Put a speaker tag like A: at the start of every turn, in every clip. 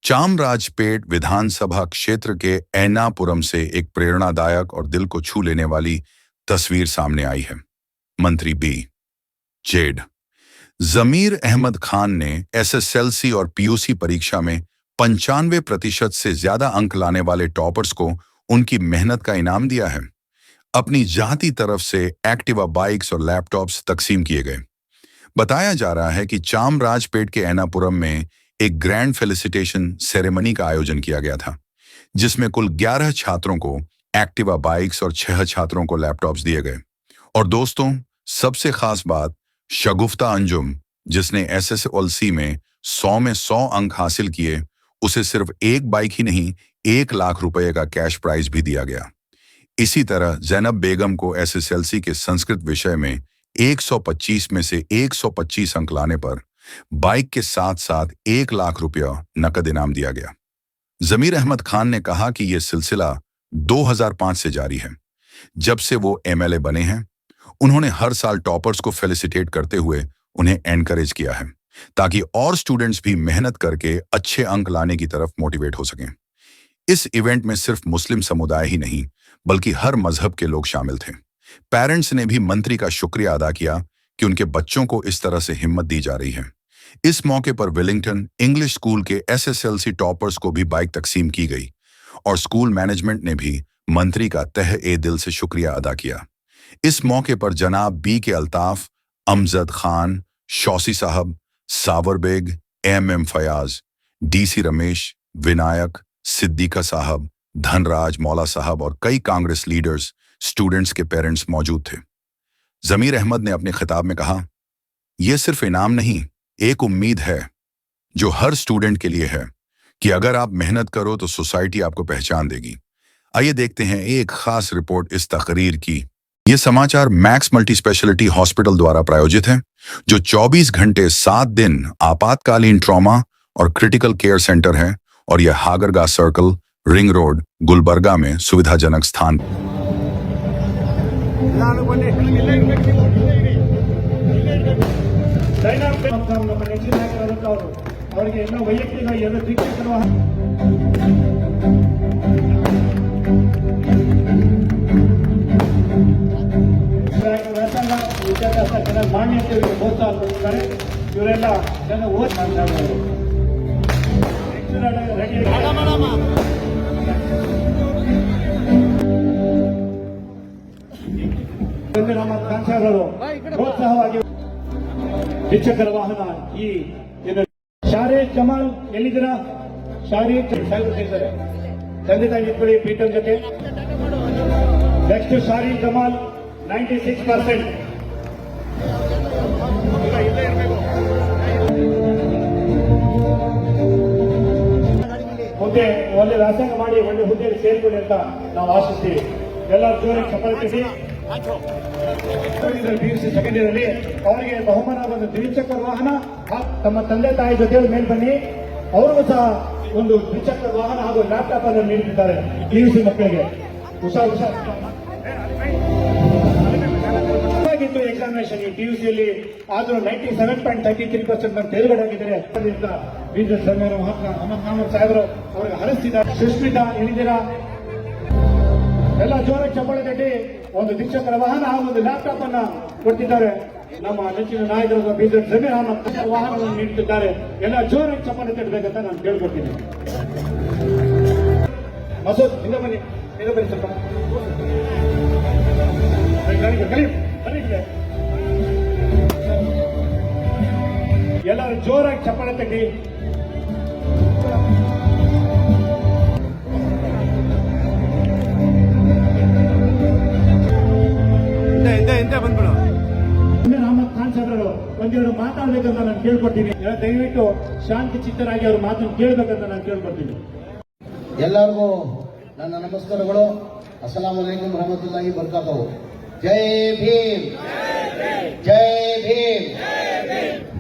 A: चामराजपेट विधानसभा क्षेत्र के ऐनापुरम से एक प्रेरणादायक और दिल को छू लेने वाली तस्वीर सामने आई है। मंत्री बी जेड जमीर अहमद खान ने एसएसएलसी और पीयूसी परीक्षा में 95% से ज्यादा अंक लाने वाले टॉपर्स को उनकी मेहनत का इनाम दिया है। अपनी जाती तरफ से एक्टिवा बाइक्स और लैपटॉप्स तकसीम किए गए। बताया जा रहा है कि चामराजपेट के ऐनापुरम में एक ग्रैंड फेलिसिटेशन सेरेमनी का आयोजन किया गया था, जिसमें कुल 11 छात्रों को एक्टिवा बाइक्स और 6 छात्रों को लैपटॉप्स दिए गए। और दोस्तों, सबसे खास बात, शगुफ्ता अंजुम, जिसने एसएसएलसी में 100 अंक हासिल किए, उसे सिर्फ एक बाइक ही नहीं, 1 लाख रुपए का कैश प्राइज भी दिया गया। इसी तरह जैनब बेगम को एसएसएलसी के संस्कृत विषय में 125 में से 125 अंक लाने पर बाइक के साथ साथ 1 लाख रुपया नकद इनाम दिया गया। जमीर अहमद खान ने कहा कि यह सिलसिला 2005 से जारी है। जब से वो एमएलए बने हैं, उन्होंने हर साल टॉपर्स को फेलिसिटेट करते हुए उन्हें एनकरेज किया है, ताकि और स्टूडेंट्स भी मेहनत करके अच्छे अंक लाने की तरफ मोटिवेट हो सकें। इस इवेंट में सिर्फ मुस्लिम समुदाय ही नहीं, बल्कि हर मजहब के लोग शामिल थे। पेरेंट्स ने भी मंत्री का शुक्रिया अदा किया कि उनके बच्चों को इस तरह से हिम्मत दी जा रही है। इस मौके पर वेलिंगटन इंग्लिश स्कूल के एसएसएलसी टॉपर्स को भी बाइक तकसीम की गई और स्कूल मैनेजमेंट ने भी मंत्री का तहे दिल से शुक्रिया अदा किया। इस मौके पर जनाब बी के अल्ताफ, अमजद खान, शौसी साहब, सावर बेग, एम फयाज, डीसी रमेश, विनायक, सिद्दीका साहब, धनराज मौला साहब और कई कांग्रेस लीडर्स, स्टूडेंट्स के पेरेंट्स मौजूद थे। जमीर अहमद ने अपने खिताब में कहा, यह सिर्फ इनाम नहीं, एक उम्मीद है जो हर स्टूडेंट के लिए है कि अगर आप मेहनत करो तो सोसाइटी आपको पहचान देगी। आइए देखते हैं एक खास रिपोर्ट इस तकरीर की। यह समाचार मैक्स मल्टी स्पेशलिटी हॉस्पिटल द्वारा प्रायोजित है, जो 24 घंटे 7 दिन आपातकालीन ट्रॉमा और क्रिटिकल केयर सेंटर है, और यह Hagarga circle, ring road, Gulbarga में सुविधाजनक स्थान।
B: ಇವರೆಲ್ಲ ನಮ್ಮ ಕಾನ್ಸರ್ಗಳು ಪ್ರೋತ್ಸಾಹವಾಗಿ ದ್ವಿಚಕ್ರ ವಾಹನ ಈ ಶಾರೆ ಜಮಾಲ್ ಎಲ್ಲಿದ್ದೀರಾ? ಶಾರಿ ತಂದೆ ತಾಯಿ ಇಟ್ಕೊಳ್ಳಿ ಪ್ರೀತಮ್ ಜೊತೆ. Next Shari Jamal 96%. ಮುಂದೆ ಒಳ್ಳೆ ವ್ಯಾಸಂಗ ಮಾಡಿ ಒಳ್ಳೆ ಹುದ್ದೆಯಲ್ಲಿ ಸೇರ್ಕೊಳ್ಳಿ ಅಂತ ನಾವು ಆಶಿಸ್ತೀವಿ. ಎಲ್ಲರೂ ಜೋರಾಗಿ ಚಪ್ಪಾಳೆ ತಟ್ಟಿ. PUC ಸೆಕೆಂಡ್ ಇಯರ್ ಅಲ್ಲಿ ಅವರಿಗೆ ಬಹುಮಾನ ಒಂದು ದ್ವಿಚಕ್ರ ವಾಹನ, ತಮ್ಮ ತಂದೆ ತಾಯಿ ಜೊತೆ ಮೇಲೆ ಬನ್ನಿ. ಅವ್ರಿಗೂ ಸಹ ಒಂದು ದ್ವಿಚಕ್ರ ವಾಹನ ಹಾಗೂ ಲ್ಯಾಪ್ಟಾಪ್ ಅನ್ನು ನೀಡುತ್ತಿದ್ದಾರೆ PUC ಮಕ್ಕಳಿಗೆ. ಹುಷಾರಾಗಿತ್ತು ಎಕ್ಸಾಮಿನೇಷನ್ ಈ PUCಯಲ್ಲಿ. ಆದರೂ 97.33% ನಾನು ತೇರ್ಗಡೆ ಆಗಿದ್ದಾರೆ. ಬೀಜ ಸಮೀರ್ ಅಹಮದ್ ಸಾಹೇಬರು ಅವರಿಗೆ ಹರಿಸ್ತಿದ್ದಾರೆ. ಸುಷ್ಮಿತಾ ಎಲ್ಲಿದ್ದೀರಾ? ಎಲ್ಲ ಜೋರಾಗಿ ಚಪ್ಪಾಳೆ ತಟ್ಟಿ ಒಂದು ದ್ವಿಚಕ್ರ ವಾಹನ ಹಾಗೂ ಒಂದು ಲ್ಯಾಪ್ಟಾಪ್ ಅನ್ನ ಕೊಡ್ತಿದ್ದಾರೆ. ನಮ್ಮ ನೆಚ್ಚಿನ ನಾಯಕರು ಬೀಜ ಸಮೀರ್ ಅಹಮದ್ ವಾಹನವನ್ನು ನೀಡುತ್ತಿದ್ದಾರೆ. ಎಲ್ಲ ಜೋರಾಗಿ ಚಪ್ಪಾಳೆ ತಟ್ಟಬೇಕಂತ ನಾನು ಕೇಳ್ಕೊಡ್ತೀನಿ. ಮಸೂದ್ ಹಿಂದೆ ಬನ್ನಿ, ಹಿಂದೆ ಬನ್ನಿ ಸ್ವಲ್ಪ. ಎಲ್ಲರೂ ಜೋರಾಗಿ ಚಪ್ಪಾಳೆ ತಟ್ಟಿ. ಬಂದ್ಬಿಡು. ಅಹಮದ್ ಖಾನ್ ಸಾಹೇಬರು ಒಂದೆರಡು ಮಾತಾಡ್ಬೇಕಂತ ನಾನು ಕೇಳ್ಕೊಡ್ತೀನಿ. ದಯವಿಟ್ಟು ಶಾಂತಿ ಚಿತ್ತರಾಗಿ ಅವ್ರ ಮಾತನ್ನು ಕೇಳ್ಬೇಕಂತ ನಾನು ಕೇಳ್ಕೊಡ್ತೀನಿ.
C: ಎಲ್ಲರಿಗೂ ನನ್ನ ನಮಸ್ಕಾರಗಳು. ಅಸ್ಸಲಾಮು ಅಲೈಕುಂ ರಹಮತುಲ್ಲಾಹಿ ಬರ್ಕಾತಹು. ಜೈ ಭೀಮ್, ಜೈ ಭೀಮ್,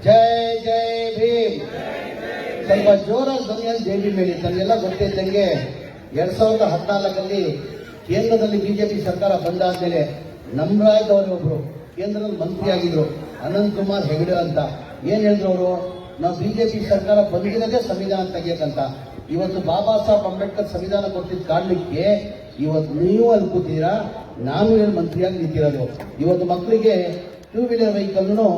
C: ಜೈ ಜೈ ಭೀಮ್. ಸ್ವಲ್ಪ ಜೋರಾಗಿ ಧ್ವನಿಯಲ್ಲಿ ಜೈ ಭೀಮ್ ಹೇಳಿ. ತಮಗೆಲ್ಲ ಗೊತ್ತಿದ್ದಂಗೆ 2014 ಕೇಂದ್ರದಲ್ಲಿ ಬಿಜೆಪಿ ಸರ್ಕಾರ ಬಂದಾದ್ಮೇಲೆ ನಮ್ರಾಜ್ ಅವರೊಬ್ರು ಕೇಂದ್ರದಲ್ಲಿ ಮಂತ್ರಿ ಆಗಿದ್ರು, ಅನಂತ್ ಕುಮಾರ್ ಹೆಗಡೆ ಅಂತ. ಏನ್ ಹೇಳಿದ್ರು ಅವರು, ನಾವು ಬಿಜೆಪಿ ಸರ್ಕಾರ ಬಂದಿರೋದೇ ಸಂವಿಧಾನ ತೆಗಿಯಕ್ಕಂತ. ಇವತ್ತು ಬಾಬಾ ಸಾಹೇಬ್ ಅಂಬೇಡ್ಕರ್ ಸಂವಿಧಾನ ಕೊಟ್ಟಿದ್ದ ಕಾರಣಕ್ಕೆ ಇವತ್ತು ನೀವು ಅಲ್ಲಿ ಕೂತಿದ್ದೀರಾ, ನಾನು ಇಲ್ಲಿ ಮಂತ್ರಿಯಾಗಿ ನಿಂತಿರೋದು. ಇವತ್ತು ಮಕ್ಕಳಿಗೆ 2 ವೀಲರ್ ವೆಹಿಕಲ್ನು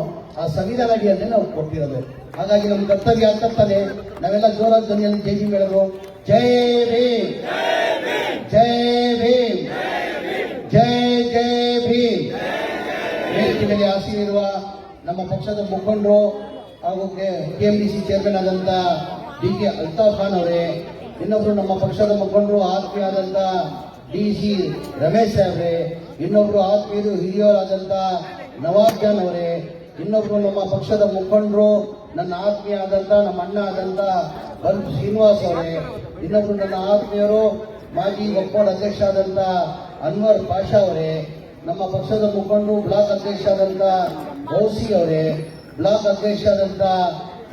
C: ಆ ಸಂವಿಧಾನ ಅಡಿಯಲ್ಲೇ ನಾವು ಕೊಟ್ಟಿರೋದು. ಹಾಗಾಗಿ ನಮ್ಮ ಕರ್ತವ್ಯ ಆಗ್ತಾನೆ. ನಾವೆಲ್ಲ ಜೋರಾದ ಧ್ವನಿಯಲ್ಲಿ ಜೈ ಭೀಮ್ ಹೇಳೋದು. ಜೈ ಭೀಮ್, ಜೈ ಭೀಮ್, ಜೈ ಜೈ ಭೀಮ್. ವೇದಿಕೆ ಮೇಲೆ ಆಸೀನಿರುವ ನಮ್ಮ ಪಕ್ಷದ ಮುಖಂಡರು ಹಾಗೂ ಕೆಎಂಡಿಸಿ ಚೇರ್ಮನ್ ಆದಂತ ಡಿ.ಕೆ. ಅಲ್ತಾಫ್ ಖಾನ್ ಅವರೇ, ಇನ್ನೊಬ್ರು ನಮ್ಮ ಪಕ್ಷದ ಮುಖಂಡರು ಆತ್ಮೀಯರಾದಂತ ಡಿ.ಸಿ. ರಮೇಶ್ ಸಾಹೇಬ್ರೆ, ಇನ್ನೊಬ್ರು ಆತ್ಮೀಯರು ಹಿರಿಯರಾದಂತ ನವಾಬ್ ಜಾನ್ ಅವರೇ, ಇನ್ನೊಬ್ರು ನಮ್ಮ ಪಕ್ಷದ ಮುಖಂಡರು ನನ್ನ ಆತ್ಮೀಯ ಆದಂತ ನಮ್ಮ ಅಣ್ಣ ಆದಂತ ಬಲ್ಬ್ ಶ್ರೀನಿವಾಸ್ ಅವರೇ, ಇನ್ನೊಬ್ರು ನನ್ನ ಆತ್ಮೀಯರು ಮಾಜಿ ಒಕ್ಕೂಟ ಅಧ್ಯಕ್ಷ ಆದಂತ ಅನ್ವರ್ ಪಾಷಾ ಅವರೇ, ನಮ್ಮ ಪಕ್ಷದ ಮುಖಂಡರು ಬ್ಲಾಕ್ ಅಧ್ಯಕ್ಷ ಆದಂತ ಗೌಸಿ ಅವರೇ, ಬ್ಲಾಕ್ ಅಧ್ಯಕ್ಷ ಆದಂತ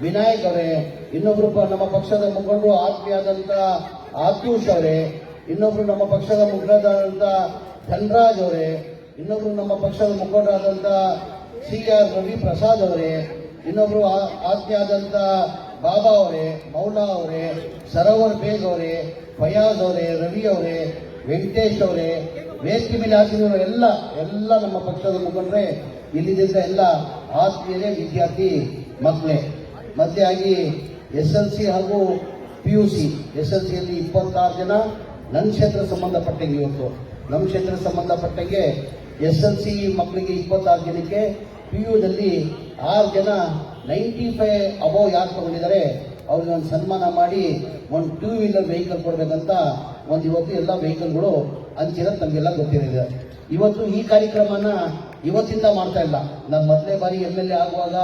C: ವಿನಾಯಕ್ ಅವರೇ, ಇನ್ನೊಬ್ರು ನಮ್ಮ ಪಕ್ಷದ ಮುಖಂಡರು ಆತ್ಮೀಯ ಆದಂತ ಆತೂಷ್ ಅವರೇ, ಇನ್ನೊಬ್ರು ನಮ್ಮ ಪಕ್ಷದ ಮುಖಂಡರಾದಂತ ಧನರಾಜ್ ಅವರೇ, ಇನ್ನೊಬ್ರು ನಮ್ಮ ಪಕ್ಷದ ಮುಖಂಡರಾದಂತ ಸಿ.ಆರ್. ರವಿ ಪ್ರಸಾದ್ ಅವರೇ, ಇನ್ನೊಬ್ರು ಆತ್ಮೀಯ ಆದಂತ ಬಾಬಾ ಅವರೇ, ಮೌಲಾ ಅವರೇ, ಸರೋವರ್ ಬೇಗ್ ಅವರೇ, ಫಯಾಜ್ ಅವರೇ, ರವಿ ಅವರೇ, ವೆಂಕಟೇಶ್ ಅವರೇ, ವೇದಿಕೆ ಮೇಲೆ ಹಾಕಿದ್ರು ಎಲ್ಲ ನಮ್ಮ ಪಕ್ಷದ ಮುಖಂಡರೇ, ಇಲ್ಲಿದ್ದ ಎಲ್ಲ ಆತ್ಮೀಯರೇ, ವಿದ್ಯಾರ್ಥಿ ಮಕ್ಕಳೇ. ಮತ್ತೆ ಆಗಿ SLC ಹಾಗೂ PUC, SLCಯಲ್ಲಿ 26 ಜನ ನನ್ನ ಕ್ಷೇತ್ರ ಸಂಬಂಧಪಟ್ಟಂಗೆ, ಇವತ್ತು ನಮ್ಮ ಕ್ಷೇತ್ರ ಸಂಬಂಧಪಟ್ಟಂಗೆ SLC ಮಕ್ಕಳಿಗೆ 26 ಜನಕ್ಕೆ, PUದಲ್ಲಿ 6 ಜನ 95 ಅಬೌವ್ ಯಾರು ತಗೊಂಡಿದ್ದಾರೆ ಅವ್ರಿಗೆ ಒಂದು ಸನ್ಮಾನ ಮಾಡಿ ಒಂದು 2 ವೀಲರ್ ವೆಹಿಕಲ್ ಕೊಡಬೇಕಂತ ಇವತ್ತು ಎಲ್ಲ ವೆಹಿಕಲ್ಗಳು ಹಂಚಿರೋದು ನಮಗೆಲ್ಲ ಗೊತ್ತಿರೋದು. ಇವತ್ತು ಈ ಕಾರ್ಯಕ್ರಮನ ಇವತ್ತಿಂದ ಮಾಡ್ತಾ ಇಲ್ಲ. ನಾನು ಮೊದಲನೇ ಬಾರಿ MLA ಆಗುವಾಗ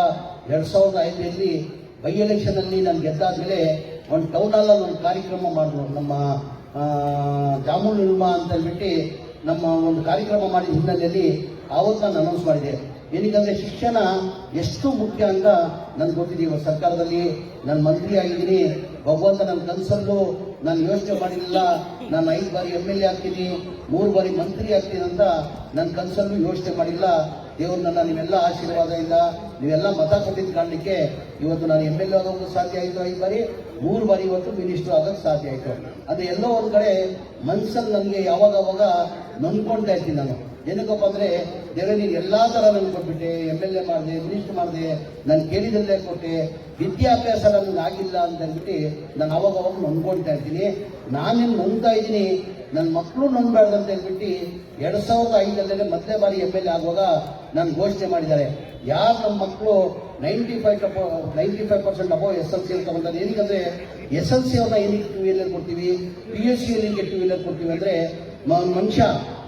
C: 2005ರಲ್ಲಿ ಬೈ ಎಲೆಕ್ಷನ್ ಅಲ್ಲಿ ನಾನು ಗೆದ್ದಾದ್ಮೇಲೆ ಒಂದು ಟೌನ್ ಹಾಲ್ ಒಂದು ಕಾರ್ಯಕ್ರಮ ಮಾಡಿದ್ರು. ನಮ್ಮ ಜಾಮೂನ್ ನಿರ್ಮಾ ಅಂತ ಹೇಳ್ಬಿಟ್ಟು ನಮ್ಮ ಒಂದು ಕಾರ್ಯಕ್ರಮ ಮಾಡಿದ ಹಿನ್ನೆಲೆಯಲ್ಲಿ ಆವತ್ತು ನಾನು ಅನೌನ್ಸ್ ಮಾಡಿದೆ. ಏನಕ್ಕಂದ್ರೆ ಶಿಕ್ಷಣ ಎಷ್ಟು ಮುಖ್ಯ ಅಂತ ನನ್ಗೆ ಗೊತ್ತಿದೆ. ಇವತ್ತು ಸರ್ಕಾರದಲ್ಲಿ ನಾನು ಮಂತ್ರಿ ಆಗಿದ್ದೀನಿ. ಭಗವಂತ ನನ್ನ ಕನಸಲ್ಲೂ ನಾನು ಯೋಚನೆ ಮಾಡಿರಲಿಲ್ಲ ನಾನು 5 ಬಾರಿ MLA ಆಗ್ತೀನಿ, 3 ಬಾರಿ ಮಂತ್ರಿ ಆಗ್ತೀನಿ ಅಂತ ನನ್ನ ಕನಸಲ್ಲೂ ಯೋಚನೆ ಮಾಡಿಲ್ಲ. ದೇವರು ನನ್ನ ನೀವೆಲ್ಲ ಆಶೀರ್ವಾದ ಇಲ್ಲ, ನೀವೆಲ್ಲ ಮತ ಕೊಟ್ಟಿದ್ದ ಕಾರಣಕ್ಕೆ ಇವತ್ತು ನಾನು MLA ಆಗೋಕ್ಕೂ ಸಾಧ್ಯ ಆಯಿತು 5 ಬಾರಿ, 3 ಬಾರಿ ಇವತ್ತು ಮಿನಿಸ್ಟರ್ ಆಗೋಕ್ಕೆ ಸಾಧ್ಯ ಆಯಿತು. ಅಂದರೆ ಎಲ್ಲೋ ಒಂದು ಕಡೆ ಮನಸ್ಸಲ್ಲಿ ನನಗೆ ಯಾವಾಗ ನೊಂದ್ಕೊಳ್ತಾ ಇರ್ತೀನಿ ನಾನು. ಏನಕ್ಕಪ್ಪ ಅಂದರೆ ದೇವರೇ ನೀನು ಎಲ್ಲ ಥರ ನನಗೆ ಕೊಟ್ಬಿಟ್ಟೆ, MLA ಮಾಡಿದೆ, ಮಿನಿಸ್ಟರ್ ಮಾಡಿದೆ, ನಾನು ಕೇಳಿದಲ್ಲೇ ಕೊಟ್ಟೆ, ವಿದ್ಯಾಭ್ಯಾಸ ನನಗೆ ಆಗಿಲ್ಲ ಅಂತ ಅಂದ್ಬಿಟ್ಟು ನಾನು ಅವಾಗ ನೊಂದ್ಕೊಳ್ತಾ ಇರ್ತೀನಿ. ನಾನೇನು ನೊಂದ್ತಾ ಇದ್ದೀನಿ, ನನ್ನ ಮಕ್ಕಳು ನೊಂದ್ಬಾರ್ದು ಅಂತ ಹೇಳ್ಬಿಟ್ಟು 2005ರಲ್ಲಿ ಮೊದಲನೇ ಬಾರಿ MLA ಆಗುವಾಗ ನಾನು ಘೋಷಣೆ ಮಾಡಿದ್ದಾರೆ. ಯಾರು ನಮ್ಮ ಮಕ್ಕಳು 95% ಅಬೋ SLC ತಗೊಂತಾರೆ. ಏನಕ್ಕಂದ್ರೆ SLC ಅವ್ರನ್ನ ಏನಕ್ಕೆ 2 ವೀಲರ್ ಕೊಡ್ತೀವಿ, PUC ಏನಕ್ಕೆ 2 ವೀಲರ್ ಕೊಡ್ತೀವಿ ಅಂದ್ರೆ ಮನುಷ್ಯ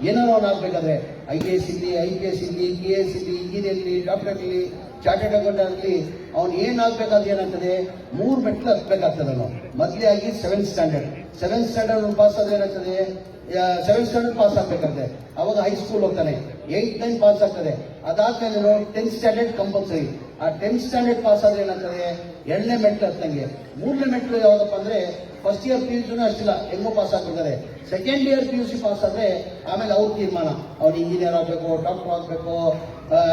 C: ಏನಾರು ಅವ್ನು ಆಗ್ಬೇಕಾದ್ರೆ IAS ಇರಲಿ, IPS ಇರಲಿ, KS ಇರಲಿ, ಇಂಜಿನಿಯರ್ ಇರಲಿ, ಡಾಕ್ಟರ್ ಇರಲಿ, ಚಾರ್ಟೆಡ್ ಅಕೌಂಟೆಂಟ್ ಇರಲಿ, ಅವ್ನು ಏನಾಗಬೇಕಾದ್ರೆ ಏನಾಗ್ತದೆ 3 ಮೆಟ್ಲು ಹತ್ಬೇಕಾಗ್ತದೆ. ನಾವು ಮೊದಲೇ ಆಗಿ 7th ಸ್ಟ್ಯಾಂಡರ್ಡ್ ಪಾಸ್ ಆದ್ರೆ ಏನಾಗ್ತದೆ, 7th ಸ್ಟ್ಯಾಂಡರ್ಡ್ ಪಾಸ್ ಆಗ್ಬೇಕಾಗ್ತದೆ. ಅವಾಗ ಹೈಸ್ಕೂಲ್ ಹೋಗ್ತಾನೆ, 8th 9th ಪಾಸ್ ಆಗ್ತದೆ. ಅದಾದ್ಮೇಲೆ 10th ಸ್ಟ್ಯಾಂಡರ್ಡ್ ಕಂಪಲ್ಸರಿ. ಆ 10th ಸ್ಟ್ಯಾಂಡರ್ಡ್ ಪಾಸ್ ಆದ್ರೆ ಏನಾಗ್ತದೆ 2ನೇ ಮೆಟ್ಲು ಹತ್ತಂಗೆ. 3ನೇ ಮೆಟ್ಲು ಯಾವ್ದಪ್ಪ ಅಂದ್ರೆ ಫಸ್ಟ್ ಇಯರ್ PUC ಅಷ್ಟಿಲ್ಲ, ಹೆಂಗೋ ಪಾಸ್ ಆಗ್ಬಿಡ್ತಾರೆ. ಸೆಕೆಂಡ್ ಇಯರ್ PUC ಪಾಸ್ ಆದ್ರೆ ಆಮೇಲೆ ಅವ್ರ ತೀರ್ಮಾನ, ಅವ್ನು ಇಂಜಿನಿಯರ್ ಆಗಬೇಕು, ಡಾಕ್ಟರ್ ಆಗಬೇಕು,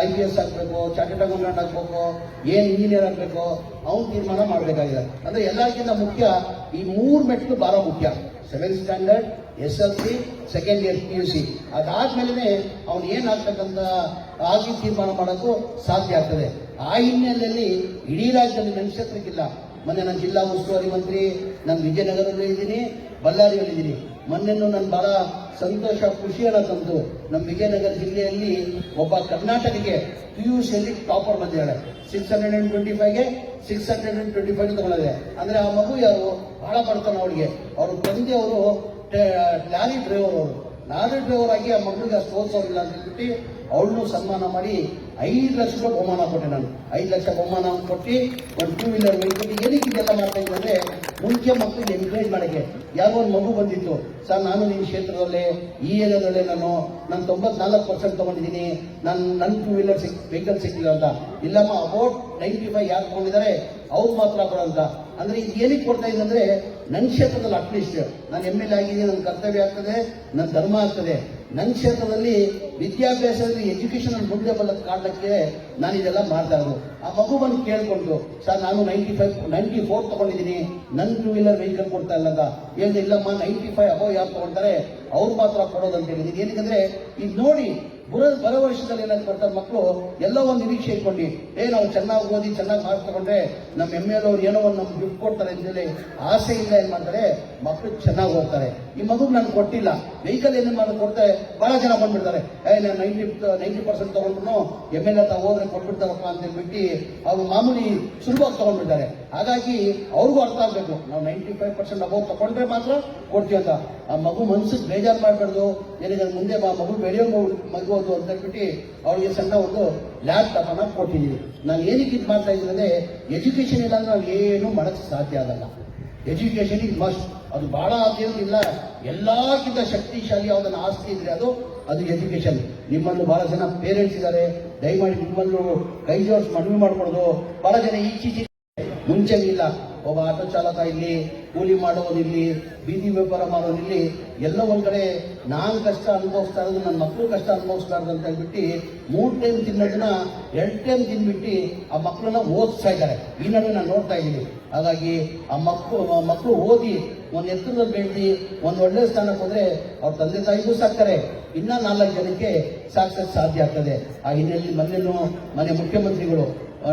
C: IPS ಆಗಬೇಕು, ಚಾರ್ಟೆಡ್ ಅಕೌಂಟೆಂಟ್ ಆಗಬೇಕು, ಏನ್ ಇಂಜಿನಿಯರ್ ಆಗಬೇಕು, ಅವ್ನು ತೀರ್ಮಾನ ಮಾಡಬೇಕಾಗಿದೆ. ಅಂದ್ರೆ ಎಲ್ಲಕ್ಕಿಂತ ಮುಖ್ಯ ಈ 3 ಮೆಟ್ಲು ಬಹಳ ಮುಖ್ಯ. 7th standard, SLC, second year PUC. ಅದಾದ್ಮೇಲೆ ಅವ್ನು ಏನಾಗ್ತಕ್ಕಂಥ ಆಗಿ ತೀರ್ಮಾನ ಮಾಡೋಕ್ಕೂ ಸಾಧ್ಯ ಆಗ್ತದೆ. ಆ ಹಿನ್ನೆಲೆಯಲ್ಲಿ ಇಡೀ ರಾಜ್ಯದಲ್ಲಿ ನನ್ನ ಕ್ಷೇತ್ರಕ್ಕಿಲ್ಲ. ಮೊನ್ನೆ ನಾನು ಜಿಲ್ಲಾ ಉಸ್ತುವಾರಿ ಮಂತ್ರಿ, ನಾನು ವಿಜಯನಗರದಲ್ಲಿ ಇದ್ದೀನಿ, ಬಳ್ಳಾರಿಯಲ್ಲಿ ಇದ್ದೀನಿ. ಮೊನ್ನೆನೂ ನಾನು ಬಹಳ ಸಂತೋಷ, ಖುಷಿಯನ್ನ ತಂತು. ನಮ್ಮ ವಿಜಯನಗರ ಜಿಲ್ಲೆಯಲ್ಲಿ ಒಬ್ಬ ಕರ್ನಾಟಕಕ್ಕೆ PUCಯಲ್ಲಿ ಟಾಪರ್ ಬಂದಿದ್ದಾಳೆ. 625ಗೆ 625 ತಗೊಂಡಿದೆ. ಅಂದ್ರೆ ಆ ಮಗು ಯಾರು, ಬಹಳ ಬಡತನ ಅವಳಿಗೆ. ಅವ್ರ ತಂದೆ ಅವರು ಲಾರಿ ಡ್ರೈವರ್ ಆಗಿ ಆ ಮಗಳಿಗೆ ಅಷ್ಟು ಓದಿಸೋರಿಲ್ಲ ಅಂತ ಹೇಳ್ಬಿಟ್ಟು ಅವಳನ್ನು ಸನ್ಮಾನ ಮಾಡಿ 5 ಲಕ್ಷ ರೂಪಾಯಿ ಬಹುಮಾನ ಕೊಟ್ಟೆ. ನಾನು 5 ಲಕ್ಷ ಬಹುಮಾನ ಕೊಟ್ಟು ಒಂದು 2 ವೀಲರ್ ವೆಹಿಕಲ್. ಏನಕ್ಕೆ ಇದೆಲ್ಲ ಮಾಡ್ತಾ ಇದ್ದೆ ಅಂದ್ರೆ ಮುಂಚೆ ಮಕ್ಕಳಿಗೆ ಎನ್ಕರೇಜ್ ಮಾಡೋಕ್ಕೆ. ಯಾರೋ ಒಂದು ಮಗು ಬಂದಿತ್ತು, ಸರ್ ನಾನು ನಿಮ್ಮ ಕ್ಷೇತ್ರದಲ್ಲೇ ಈ ಏರಿಯಾದಲ್ಲೇ ನಾನು 94% ತಗೊಂಡಿದ್ದೀನಿ, ನನ್ನ 2 ವೀಲರ್ ವೆಹಿಕಲ್ ಸಿಕ್ಕಿಲ್ಲ ಅಂತ. ಇಲ್ಲಮ್ಮ ಅಬೌಟ್ 95 ಯಾರು ತಗೊಂಡಿದ್ದಾರೆ ಅವ್ರು ಮಾತ್ರ ಕೊಡೋಂತ. ಅಂದ್ರೆ ಇದು ಏನಕ್ಕೆ ಕೊಡ್ತಾ ಇದೆ ಅಂದ್ರೆ ನನ್ನ ಕ್ಷೇತ್ರದಲ್ಲಿ ಅಟ್ಲೀಸ್ಟ್ ನಾನು MLA ಆಗಿದ್ದೀನಿ, ನನ್ನ ಕರ್ತವ್ಯ ಆಗ್ತದೆ, ನನ್ನ ಧರ್ಮ ಆಗ್ತದೆ. ನನ್ನ ಕ್ಷೇತ್ರದಲ್ಲಿ ವಿದ್ಯಾಭ್ಯಾಸದಲ್ಲಿ ಎಜುಕೇಶನ್ ಅಲ್ಲಿ ಮುಂದೆ ಬಲ್ಲ ಕಾರಣಕ್ಕೆ ನಾನು ಇದೆಲ್ಲ ಮಾಡ್ತಾ ಇರೋದು. ಆ ಮಗು ಬಂದು ಕೇಳ್ಕೊಂಡು, ಸರ್ ನಾನು 94 ತಗೊಂಡಿದ್ದೀನಿ, ನನ್ನ 2 ವೀಲರ್ ವೆಹಿಕಲ್ ಕೊಡ್ತಾ ಇಲ್ಲ ಅಂತ ಹೇಳಿದೆ. ಇಲ್ಲಮ್ಮ 95 ಅಬೌವ್ ಯಾರು ತಗೊಳ್ತಾರೆ ಅವ್ರು ಮಾತ್ರ ಕೊಡೋದು ಅಂತ ಹೇಳಿದ್ದೀನಿ. ಏನಕ್ಕೆ ಇದು ನೋಡಿ ಬರೋ ವರ್ಷದಲ್ಲಿ ಏನಾದ್ರು ಬರ್ತಾರೆ ಮಕ್ಕಳು ಎಲ್ಲೋ ಒಂದು ನಿರೀಕ್ಷೆ ಇಟ್ಕೊಂಡು ನಾವು ಚೆನ್ನಾಗಿ ಓದಿ ಚೆನ್ನಾಗಿ ಮಾರ್ಕ್ಸ್ ತಗೊಂಡ್ರೆ ನಮ್ಮ ML ಅವ್ರು ಏನೋ ಒಂದು ನಮ್ಗೆ ಗಿಫ್ಟ್ ಕೊಡ್ತಾರೆ ಅಂತೇಳಿ ಆಸೆ ಇಲ್ಲ ಏನ್ ಮಾಡ್ತಾರೆ ಮಕ್ಕಳು ಚೆನ್ನಾಗಿ ಓದ್ತಾರೆ. ಈ ಮಗುಗೆ ನಾನು ಕೊಟ್ಟಿಲ್ಲ ವೆಹಿಕಲ್ ಏನೇನು ಮಾಡೋದು ಕೊಡ್ತಾರೆ, ಬಹಳ ಜನ ಬಂದ್ಬಿಡ್ತಾರೆ, ನಾನು 90% ತಗೊಂಡ್ರು ML ಹತ್ರ ಹೋದ್ರೆ ಕೊಟ್ಬಿಡ್ತಾರಪ್ಪ ಅಂತ ಹೇಳ್ಬಿಟ್ಟು ಅವ್ರು ಮಾಮೂಲಿ ಸುಲಭವಾಗಿ ತಗೊಂಡ್ಬಿಡ್ತಾರೆ. ಹಾಗಾಗಿ ಅವ್ರಿಗೂ ಅರ್ಥ ಆಗ್ಬೇಕು, ನಾವು 95% ಅಬೌವ್ ತಗೊಂಡ್ರೆ ಮಾತ್ರ ಕೊಡ್ತೀವಿ ಅಂತ. ಆ ಮಗು ಮನ್ಸಿಗೆ ಬೇಜಾರು ಮಾಡಬಾರ್ದು, ಏನಿದೆ ಮುಂದೆ ಮಗು ಬೆಳೆಯೋ ಮಗು ಅಂತ ಹೇಳ್ಬಿಟ್ಟು ಅವಳಿಗೆ ಸಣ್ಣ ಒಂದು ಲ್ಯಾಪ್ಟಾಪ್ ಅನ್ನ ಕೊಟ್ಟಿದ್ದೀವಿ. ನಾನು ಏನಕ್ಕೆ ಇದು ಮಾಡ್ತಾ ಇದ್ದೀನಿ ಅಂದ್ರೆ ಎಜುಕೇಶನ್ ಇಲ್ಲ ಅಂದ್ರೆ ನಾವು ಏನು ಮಾಡಕ್ಕೆ ಸಾಧ್ಯ ಆಗಲ್ಲ. Education is must. ಅದು ಬಹಳ ಇಲ್ಲ, ಎಲ್ಲಕ್ಕಿಂತ ಶಕ್ತಿಶಾಲಿ ಯಾವುದನ್ನ ಆಸ್ತಿ ಇದ್ರೆ ಅದು ಎಜುಕೇಶನ್. ನಿಮ್ಮಲ್ಲೂ ಬಹಳ ಜನ ಪೇರೆಂಟ್ಸ್ ಇದ್ದಾರೆ, ದಯಮಾಡಿ ನಿಮ್ಮಲ್ಲೂ ಕೈ ಜೋಡಿಸಿ ಮನವಿ ಮಾಡ್ಕೊಡೋದು. ಬಹಳ ಜನ ಈಚೀಚೆ ಮುಂಚೆ ಇಲ್ಲ, ಒಬ್ಬ ಆಟೋ ಚಾಲಕ ಇಲ್ಲಿ, ಕೂಲಿ ಮಾಡೋದಿರ್ಲಿ, ಬೀದಿ ವ್ಯಾಪಾರ ಮಾಡೋದಿರ್ಲಿ, ಎಲ್ಲ ಒಂದ್ ಕಡೆ ನಾನ್ ಕಷ್ಟ ಅನುಭವಿಸ್ತಾ ಇರೋದು, ನನ್ನ ಮಕ್ಕಳು ಕಷ್ಟ ಅನುಭವಿಸ್ತಾ ಇರೋದು ಅಂತ ಹೇಳ್ಬಿಟ್ಟು 3 ಟೈಮ್ ತಿನ್ನೋದನ್ನ 2 ಟೈಮ್ ತಿನ್ಬಿಟ್ಟು ಆ ಮಕ್ಕಳನ್ನ ಓದಿಸ್ತಾ ಇದ್ದಾರೆ. ಈ ನಡುವೆ ನಾನು ನೋಡ್ತಾ ಇದ್ದೀನಿ. ಹಾಗಾಗಿ ಆ ಮಕ್ಕಳು ಓದಿ ಒಂದು ಎತ್ತರದಲ್ಲಿ ಬೆಳೆದಿ ಒಂದು ಒಳ್ಳೆ ಸ್ಥಾನಕ್ಕೆ ಹೋದ್ರೆ ಅವ್ರ ತಂದೆ ತಾಯಿಗೂ ಸಾಕ್ತಾರೆ, ಇನ್ನ 4 ಜನಕ್ಕೆ ಸಾಕ್ಸಕ್ಕೆ ಸಾಧ್ಯ ಆಗ್ತದೆ. ಆ ಹಿನ್ನೆಲೆಯಲ್ಲಿ ಮನೆ ಮುಖ್ಯಮಂತ್ರಿಗಳು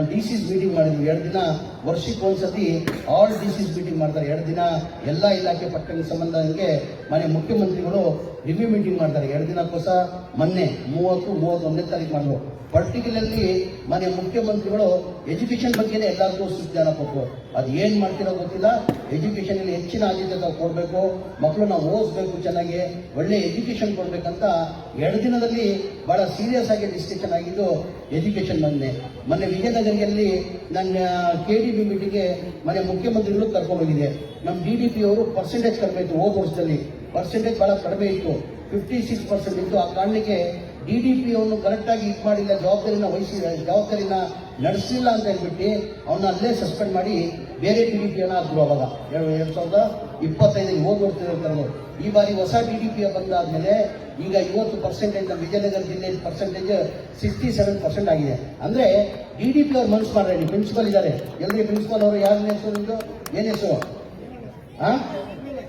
C: DC's ಮೀಟಿಂಗ್ ಮಾಡಿದ್ವಿ. 2 ದಿನ ವರ್ಷಕ್ಕೆ ಒಂದ್ಸತಿ ಆಲ್ DC's ಮೀಟಿಂಗ್ ಮಾಡ್ತಾರೆ. 2 ದಿನ ಎಲ್ಲ ಇಲಾಖೆ ಪಟ್ಟಣಕ್ಕೆ ಸಂಬಂಧಕ್ಕೆ ಮನೆ ಮುಖ್ಯಮಂತ್ರಿಗಳು ರಿವ್ಯೂ ಮೀಟಿಂಗ್ ಮಾಡ್ತಾರೆ. 2 ದಿನಕ್ಕೋಸ ಮೊನ್ನೆ 30-31ನೇ ತಾರೀಕು ಮಾಡಿದ್ರು. ಪರ್ಟಿಕ್ಯುಲರ್ಲಿ ಮನೆ ಮುಖ್ಯಮಂತ್ರಿಗಳು ಎಜುಕೇಶನ್ ಬಗ್ಗೆನೇ ಎಲ್ಲರಿಗೂ ಸೂಚನೆ ಕೊಟ್ಟರು. ಅದು ಏನ್ ಮಾಡ್ತಿರೋ ಗೊತ್ತಿಲ್ಲ, ಎಜುಕೇಶನ್ ಅಲ್ಲಿ ಹೆಚ್ಚಿನ ಆದ್ಯತೆ ಕೊಡಬೇಕು, ಮಕ್ಕಳನ್ನ ಓದಿಸ್ಬೇಕು, ಚೆನ್ನಾಗಿ ಒಳ್ಳೆ ಎಜುಕೇಶನ್ ಕೊಡ್ಬೇಕಂತ 2 ದಿನದಲ್ಲಿ ಬಹಳ ಸೀರಿಯಸ್ ಆಗಿ ಡಿಸ್ಕಷನ್ ಆಗಿದ್ದು ಎಜುಕೇಶನ್ ಮೊನ್ನೆ ವಿಜಯನಗರಿಯಲ್ಲಿ ನನ್ನ KDP ಮೀಟಿಂಗ್ಗೆ ಮನೆ ಮುಖ್ಯಮಂತ್ರಿಗಳು ಕರ್ಕೊಂಡು ಹೋಗಿದೆ. ನಮ್ಮ DDP ಅವರು ಪರ್ಸೆಂಟೇಜ್ ಕಡಿಮೆ ಇತ್ತು, ಹೋದ ವರ್ಷದಲ್ಲಿ ಪರ್ಸೆಂಟೇಜ್ ಬಹಳ ಕಡಿಮೆ ಇತ್ತು, 56% ಇತ್ತು. ಆ ಕಾರಣಕ್ಕೆ DDP ಅವನು ಕರೆಕ್ಟ್ ಆಗಿ ಇದು ಮಾಡಿಲ್ಲ, ಜವಾಬ್ದಾರಿನ ನಡೆಸಲಿಲ್ಲ ಅಂತ ಹೇಳ್ಬಿಟ್ಟು ಅವನ್ನ ಅಲ್ಲೇ ಸಸ್ಪೆಂಡ್ ಮಾಡಿ ಬೇರೆ DDP ಹಾಕಿದ್ರು. ಅವಾಗ 2025 ಹೋದ ವರ್ಷ. ಈ ಬಾರಿ ಹೊಸ DDP ಬಂದಾದ್ಮೇಲೆ ಈಗ 50% ನಮ್ಮ ವಿಜಯನಗರ ಜಿಲ್ಲೆ ಪರ್ಸೆಂಟೇಜ್ 67% ಆಗಿದೆ. ಅಂದ್ರೆ DDP ಅವ್ರು ಮನಸ್ಸು ಮಾಡ್ರಿ, ಪ್ರಿನ್ಸಿಪಲ್ ಇದ್ದಾರೆ, ಎಲ್ರಿ ಪ್ರಿನ್ಸಿಪಲ್ ಅವರು ಯಾರು ಹೆಸರು, ಏನ್ ಹೆಸರು?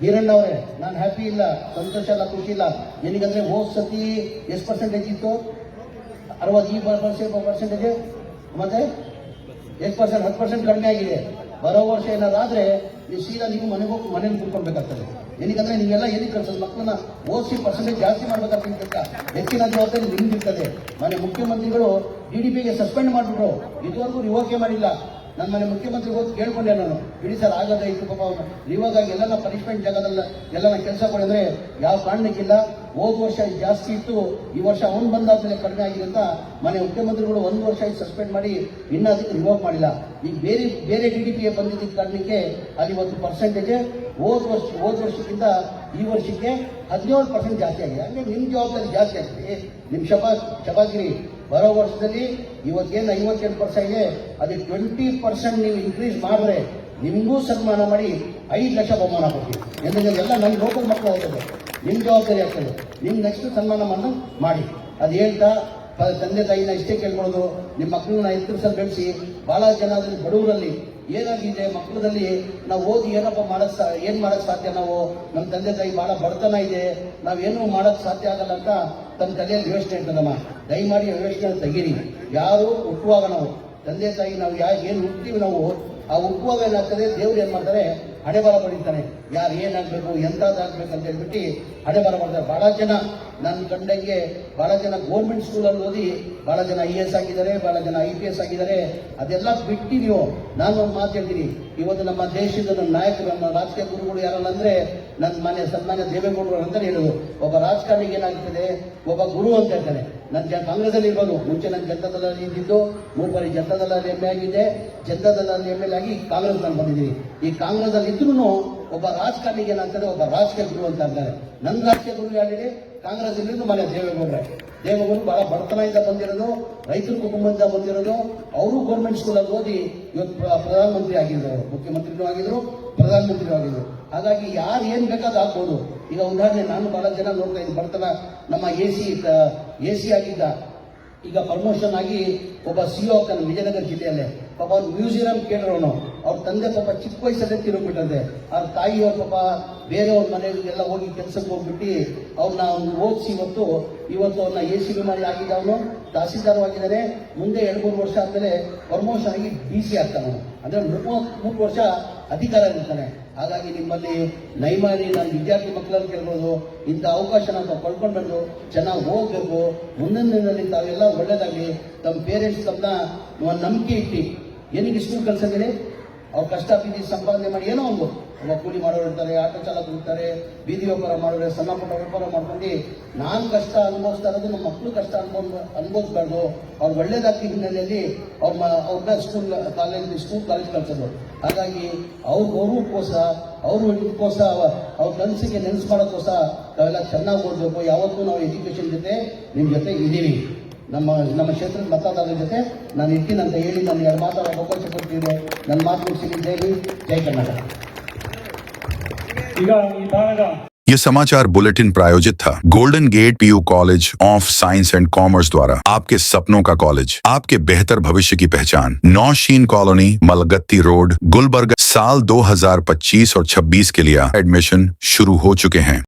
C: ಹಿರಣ್ಣ ಅವರೇ, ನಾನು ಹ್ಯಾಪಿ ಇಲ್ಲ, ಸಂತೋಷ ಇಲ್ಲ, ಖುಷಿ ಇಲ್ಲ. ಏನಕ್ಕಂದ್ರೆ ಹೋದ್ ಸತಿ ಎಷ್ಟು ಪರ್ಸೆಂಟೇಜ್ ಇತ್ತು? 60. ಈ ಪರ್ಸೆಂಟೇಜ್ ಮತ್ತೆ ಎಷ್ಟು ಪರ್ಸೆಂಟ್? 10% ಕಡಿಮೆ ಆಗಿದೆ. ಬರೋ ವರ್ಷ ಏನಾದ್ರೆ ನೀವು ಸೀದಾ ನೀವು ಮನೇಲಿ ಕೂತ್ಕೊಳ್ಬೇಕಾಗ್ತದೆ. ಏನಕ್ಕಂದ್ರೆ ನೀವೆಲ್ಲ ಏನಕ್ಕೆ ಕಳ್ಸೋದು, ಮಕ್ಕಳನ್ನ ಓದಿಸಿ ಪರ್ಸೆಂಟೇಜ್ ಜಾಸ್ತಿ ಮಾಡ್ಬೇಕಾಗ್ತದೆ. ಹೆಚ್ಚಿನ ಜವಾಬ್ದಾರಿ ನಿಮ್ಗಿರ್ತದೆ. ಮನೆ ಮುಖ್ಯಮಂತ್ರಿಗಳು DDPಗೆ ಸಸ್ಪೆಂಡ್ ಮಾಡಿಬಿಟ್ರು, ಇದುವರೆಗೂ ರಿವೋಕೆ ಮಾಡಿಲ್ಲ. ನನ್ನ ಮನೆ ಮುಖ್ಯಮಂತ್ರಿ ಹೋಗಿ ಕೇಳ್ಕೊಂಡೆ ನಾನು, ಬಿಡಿ ಸರ್ ಆಗದ ಇತ್ತು ಪಾಪ ಇವಾಗ ಎಲ್ಲ ಪನಿಷ್ಮೆಂಟ್ ಜಾಗದಲ್ಲ ಎಲ್ಲ ಕೆಲಸ ಕೊಡಿದ್ರೆ ಯಾವ ಕಾರಣಕ್ಕಿಲ್ಲ. ಹೋದ ವರ್ಷ ಜಾಸ್ತಿ ಇತ್ತು, ಈ ವರ್ಷ ಅವನು ಬಂದಾದ್ಮೇಲೆ ಕಡಿಮೆ ಆಗಿದೆ ಅಂತ ಮನೆ ಮುಖ್ಯಮಂತ್ರಿಗಳು 1 ವರ್ಷ ಸಸ್ಪೆಂಡ್ ಮಾಡಿ ಇನ್ನೂ ಅದಕ್ಕೆ ರಿವೋಕ್ ಮಾಡಿಲ್ಲ. ಈಗ ಬೇರೆ DDPಗೆ ಬಂದಿದ್ದ ಕಾರಣಕ್ಕೆ ಅಲ್ಲಿ ಒಂದು ಪರ್ಸೆಂಟೇಜ್ ಹೋದ ವರ್ಷಕ್ಕಿಂತ ಈ ವರ್ಷಕ್ಕೆ 17% ಜಾಸ್ತಿ ಆಗಿದೆ. ಅಂದ್ರೆ ನಿಮ್ ಜವಾಬ್ದಾರಿ ಜಾಸ್ತಿ ಆಗ್ತದೆ, ನಿಮ್ ಶಬಾಗಿರಿ. ಬರೋ ವರ್ಷದಲ್ಲಿ ಇವತ್ತೇನು 58% ಇದೆ, ಅದಕ್ಕೆ 20% ನೀವು ಇನ್ಕ್ರೀಸ್ ಮಾಡಿದ್ರೆ ನಿಮಗೂ ಸನ್ಮಾನ ಮಾಡಿ 5 ಲಕ್ಷ ಬಹುಮಾನ ಕೊಡ್ತೀವಿ. ఎందుకంటే ಎಲ್ಲ ನಮ್ಮ ಲೋಕಲ್ ಮಕ್ಕಳು ಹೋಗ್ತದೆ, ನಿಮ್ ಜವಾಬ್ದಾರಿ ಆಗ್ತದೆ. ನಿಮ್ ನೆಕ್ಸ್ಟ್ ಸನ್ಮಾನ ಮಾಡಿ. ಅದು ಹೇಳ್ತಾ ತಂದೆ ತಾಯಿನ ಇಷ್ಟೇ ಕೇಳ್ಕೊಳ್ಳೋದು, ನಿಮ್ಮ ಮಕ್ಕಳನ್ನ ಎತ್ತರಿಸಲು ಬೆಳೆಸಿ. ಬಹಳ ಜನ ಅದರಲ್ಲಿ ಬಡವರಲ್ಲಿ ಏನಾಗಿದೆ, ಮಕ್ಕಳದಲ್ಲಿ ನಾವು ಓದಿ ಏನ್ ಮಾಡಕ್ ಸಾಧ್ಯ, ನಾವು ನಮ್ಮ ತಂದೆ ತಾಯಿ ಬಹಳ ಬಡತನ ಇದೆ, ನಾವೇನು ಮಾಡಕ್ ಸಾಧ್ಯ ಆಗಲ್ಲ ಅಂತ ತನ್ನ ತಲೆಯಲ್ಲಿ ಯೋಚನೆ ಇರ್ತದಮ್ಮ. ದಯಮಾಡಿ ಯೋಚನೆ ತೆಗೀರಿ. ಯಾರು ಹುಟ್ಟುವಾಗ ನಾವು ತಂದೆ ತಾಯಿ ನಾವು ಏನು ಹುಟ್ತೀವಿ ನಾವು ಆ ಹುಟ್ಟುವಾಗ ಏನಾಗ್ತದೆ, ದೇವ್ರು ಏನ್ ಮಾಡ್ತಾರೆ, ಹಣೆ ಬರ ಬಡಿತಾನೆ. ಯಾರು ಏನಾಗಬೇಕು ಎಂತಾದಾಗಬೇಕು ಅಂತ ಹೇಳ್ಬಿಟ್ಟು ಹಣೆ ಬರ ಮಾಡ್ತಾರೆ. ಬಹಳ ಜನ ನನ್ನ ಕಂಡಂಗೆ ಬಹಳ ಜನ ಗೌರ್ಮೆಂಟ್ ಸ್ಕೂಲಲ್ಲಿ ಓದಿ ಬಹಳ ಜನ IAS ಆಗಿದ್ದಾರೆ, ಬಹಳ ಜನ IPS ಆಗಿದ್ದಾರೆ. ಅದೆಲ್ಲ ಬಿಟ್ಟು ನೀವು, ನಾನು ಒಂದು ಮಾತು ಹೇಳ್ತೀನಿ, ಇವತ್ತು ನಮ್ಮ ದೇಶದ ನಮ್ಮ ನಾಯಕರು, ನಮ್ಮ ರಾಜಕೀಯ ಗುರುಗಳು ಯಾರಲ್ಲ ಅಂದ್ರೆ ನನ್ನ ಸನ್ಮಾನ್ಯ ದೇವೇಗೌಡರು ಅಂತ ಹೇಳೋದು. ಒಬ್ಬ ರಾಜಕಾರಣಿಗೆ ಏನಾಗ್ತದೆ, ಒಬ್ಬ ಗುರು ಅಂತ ಹೇಳ್ತಾನೆ. ನನ್ನ ಕಾಂಗ್ರೆಸ್ ಅಲ್ಲಿ ಇರ್ಬೋದು, ಮುಂಚೆ ನನ್ನ ಜನತಾದಳದಲ್ಲಿ ಇದ್ದಿದ್ದು, 3 ಬಾರಿ ಜನತಾದಳದಲ್ಲಿ MA ಆಗಿದೆ, ಜನತಾದಳದಲ್ಲಿ ML ಆಗಿ ಕಾಂಗ್ರೆಸ್ ನಲ್ಲಿ ಬಂದಿದ್ದೀನಿ. ಈ ಕಾಂಗ್ರೆಸ್ ಅಲ್ಲಿ ಇದ್ರೂ ಒಬ್ಬ ರಾಜಕಾರಣಿಗೆ ಏನಾಗ್ತದೆ, ಒಬ್ಬ ರಾಜಕೀಯ ಗುರು ಅಂತ ಅಂತಾರೆ. ನನ್ನ ರಾಜಕೀಯ ಗುರು ಯಾರಿದೆ, ಕಾಂಗ್ರೆಸ್ ಇಲ್ಲಿಂದ ಮನೆ ದೇವೇಗೌಡರು ಬಹಳ ಬಡತನದಿಂದ ಬಂದಿರೋದು, ರೈತರ ಕುಟುಂಬದಿಂದ ಬಂದಿರೋದು. ಅವರು ಗೌರ್ಮೆಂಟ್ ಸ್ಕೂಲಲ್ಲಿ ಓದಿ ಇವತ್ತು ಪ್ರಧಾನಮಂತ್ರಿ ಆಗಿದ್ರು, ಮುಖ್ಯಮಂತ್ರಿನೂ ಆಗಿದ್ರು, ಪ್ರಧಾನಮಂತ್ರಿನೂ ಆಗಿದ್ರು. ಹಾಗಾಗಿ ಯಾರು ಏನ್ ಬೇಕಾದ್ರೂ ಆಗ್ಬೋದು. ಈಗ ಉದಾಹರಣೆ ನಾನು ಬಹಳ ಜನ ನೋಡ್ತಾ ಇದ್ದೀನಿ, ಬರ್ತನ ನಮ್ಮ ಎ ಸಿ ಆಗಿದ್ದ, ಈಗ ಪ್ರಮೋಷನ್ ಆಗಿ ಒಬ್ಬ ಸಿಒ ಆಗ್ತಾನೆ ವಿಜಯನಗರ ಜಿಲ್ಲೆಯಲ್ಲೇ. ಪಾಪ ಅವ್ನು ಮ್ಯೂಸಿಯಂ ಕೇಳಿರೋನು, ಅವ್ರ ತಂದೆ ಪಾಪ ಚಿಕ್ಕ ವಯಸ್ಸಲ್ಲೇ ತಿರುಗಿಬಿಟ್ಟದೆ. ಅವ್ರ ತಾಯಿಯವ್ರ ಪಾಪ ಬೇರೆಯವ್ರ ಮನೆಗೆಲ್ಲ ಹೋಗಿ ಕೆಲಸಕ್ಕೆ ಹೋಗ್ಬಿಟ್ಟು ಅವ್ರನ್ನ ಓದಿಸಿ ಇವತ್ತು ಅವ್ರನ್ನ ಎ ಸಿ ಬಿಮಾರಿ ಆಗಿದ್ದ, ಅವನು ತಹಸೀಲ್ದಾರ್ ಆಗಿದ್ದಾನೆ. ಮುಂದೆ 2-3 ವರ್ಷ ಆದ್ಮೇಲೆ ಪ್ರಮೋಷನ್ ಆಗಿ DC ಆಗ್ತಾನೆ. ಅಂದ್ರೆ 3 ವರ್ಷ ಅಧಿಕಾರ ಇರ್ತಾನೆ. ಹಾಗಾಗಿ ನಿಮ್ಮಲ್ಲಿ ನೈಮಾರಿ ನಾನು ವಿದ್ಯಾರ್ಥಿ ಮಕ್ಕಳಲ್ಲಿ ಕೇಳ್ಬೋದು, ಇಂಥ ಅವಕಾಶನ ತಾವು ಪಡ್ಕೊಂಡು ಚೆನ್ನಾಗಿ ಹೋಗ್ಬೇಕು. ಮುಂದಿನ ದಿನದಲ್ಲಿ ತಾವೆಲ್ಲ ಒಳ್ಳೇದಾಗಲಿ. ತಮ್ಮ ಪೇರೆಂಟ್ಸ್ ತಮ್ಮನ್ನ ನಂಬಿಕೆ ಇಟ್ಟು ಏನಿಗೆ ಸ್ಕೂಲ್ ಕಳ್ಸಿದ್ರೆ ಅವ್ರು ಕಷ್ಟ ಬಿದ್ದು ಸಂಪಾದನೆ ಮಾಡಿ ಏನೋ ಒಂದು ಕೂಲಿ ಮಾಡೋರು ಇರ್ತಾರೆ, ಆಟೋ ಚಾಲಕರು ಇರ್ತಾರೆ, ಬೀದಿ ವ್ಯಾಪಾರ ಮಾಡೋರು, ಸಣ್ಣ ಪುಟ್ಟ ವ್ಯಾಪಾರ ಮಾಡ್ಕೊಂಡು ನಾನು ಕಷ್ಟ ಅನುಭವಿಸ್ತಾ ಇರೋದು ನಮ್ಮ ಮಕ್ಕಳು ಕಷ್ಟ ಅನುಭವಿಸ್ಬಾರ್ದು. ಅವ್ರು ಒಳ್ಳೇದಾಗ್ತಿ ಹಿನ್ನೆಲೆಯಲ್ಲಿ ಅವ್ರನ್ನ ಸ್ಕೂಲ್ ಕಾಲೇಜ್ ಕಳ್ಸೋದು. ಹಾಗಾಗಿ ಅವ್ರ ಗೌರವಕ್ಕೋಸ್ಕರ ಅವ್ರ ಕನಸಿಗೆ ನೆನೆಸು ಮಾಡೋಕ್ಕೋಸ್ಕರ ನಾವೆಲ್ಲ ಚೆನ್ನಾಗಿ ಓದಬೇಕು. ಯಾವತ್ತೂ ನಾವು ಎಜುಕೇಶನ್ ಜೊತೆ ನಿಮ್ಮ ಜೊತೆ ಇದ್ದೀವಿ. ನಮ್ಮ ಕ್ಷೇತ್ರದ ಮತದಾರರ ಜೊತೆ ನಾನು ಇರ್ತೀನಿ ಅಂತ ಹೇಳಿ ನಾನು 2 ಮಾತಾಡೋ ಅವಕಾಶ ಕೊಡ್ತೀನಿ. ನನ್ನ ಮಾತು ಮುಗಿಸಿ. ಜೈ ಕರ್ನಾಟಕ.
B: ಈಗ ಈ ಭಾಗದ
A: ये समाचार बुलेटिन प्रायोजित था golden gate PU college of science and commerce द्वारा। आपके सपनों का कॉलेज, आपके बेहतर भविष्य की पहचान। Nausheen colony, Malgatti road, Gulbarga. साल 2025 और 26 के लिए एडमिशन शुरू हो चुके हैं।